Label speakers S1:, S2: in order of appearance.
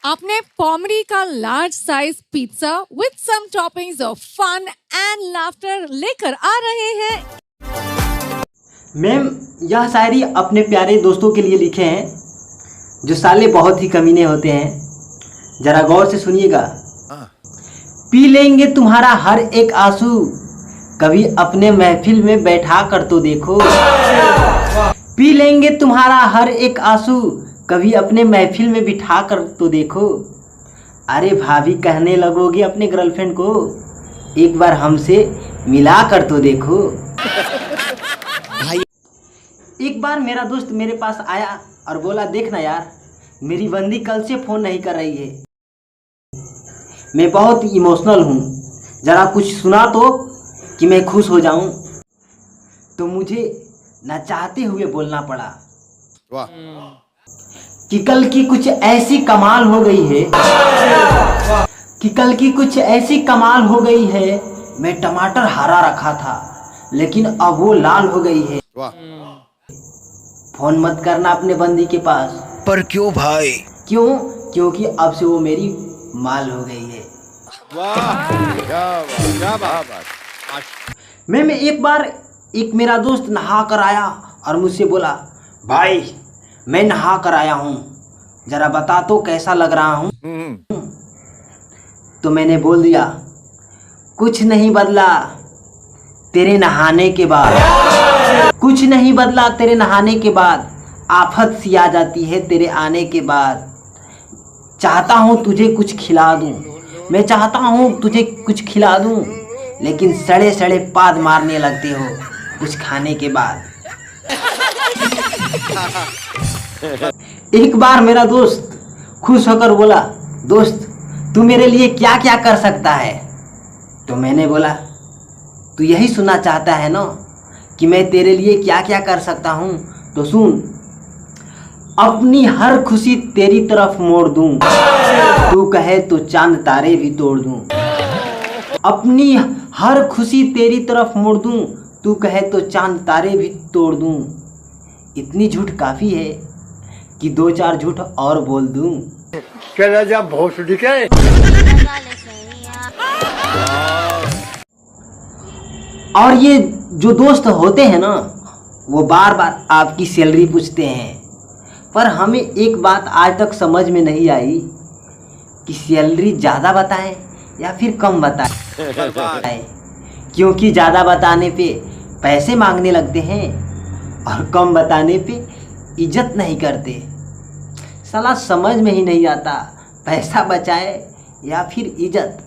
S1: आपने पॉमरी का large size pizza with some toppings of fun and laughter लेकर आ रहे हैं।
S2: मैम, यह शायरी अपने प्यारे दोस्तों के लिए लिखे हैं जो साले बहुत ही कमीने होते हैं। जरा गौर से सुनिएगा। पी लेंगे तुम्हारा हर एक आंसू, कभी अपने महफिल में बैठा कर तो देखो। पी लेंगे तुम्हारा हर एक आंसू, कभी अपने महफिल में बिठा कर तो देखो। अरे भाभी कहने लगोगे अपने गर्लफ्रेंड को, एक बार हमसे मिला कर तो देखो। एक बार मेरा दोस्त मेरे पास आया और बोला, देखना यार, मेरी बंदी कल से फ़ोन नहीं कर रही है, मैं बहुत इमोशनल हूँ, ज़रा कुछ सुना तो कि मैं खुश हो जाऊँ। तो मुझे न चाहते हुए बोलना पड़ा, वाह, कि कल की कुछ ऐसी कमाल हो गई है, कि कल की कुछ ऐसी कमाल हो गई है, मैं टमाटर हरा रखा था लेकिन अब वो लाल हो गई है। फोन मत करना अपने बंदी के पास।
S3: पर क्यों भाई?
S2: क्यों? क्योंकि अब से वो मेरी माल हो गई है। मैं एक बार एक मेरा दोस्त नहा कर आया और मुझसे बोला, भाई मैं नहा कर आया हूँ, जरा बता तो कैसा लग रहा हूँ। तो मैंने बोल दिया, कुछ नहीं बदला तेरे नहाने के बाद, कुछ नहीं बदला तेरे नहाने के बाद, आफत सी आ जाती है तेरे आने के बाद। चाहता हूँ तुझे कुछ खिला दूँ, मैं चाहता हूँ तुझे कुछ खिला दूँ, लेकिन सड़े सड़े पाद मारने लगते हो कुछ खाने के बाद। एक बार मेरा दोस्त खुश होकर बोला, दोस्त तू मेरे लिए क्या क्या कर सकता है। तो मैंने बोला, तू यही सुनना चाहता है ना कि मैं तेरे लिए क्या क्या कर सकता हूँ, तो सुन। अपनी हर खुशी तेरी तरफ मोड़ दूँ, तू कहे तो चांद तारे भी तोड़ दूँ। अपनी हर खुशी तेरी तरफ मोड़ दूँ, तू कहे तो चांद तारे भी तोड़ दूँ। इतनी झूठ काफ़ी है कि दो चार झूठ और बोल दूँ।
S4: चला जा भोसड़ी के।
S2: और ये जो दोस्त होते हैं ना, वो बार बार आपकी सैलरी पूछते हैं, पर हमें एक बात आज तक समझ में नहीं आई कि सैलरी ज़्यादा बताएं या फिर कम बताएं। क्योंकि ज़्यादा बताने पे पैसे मांगने लगते हैं और कम बताने पे इज्जत नहीं करते। साला समझ में ही नहीं आता, पैसा बचाए या फिर इज्जत।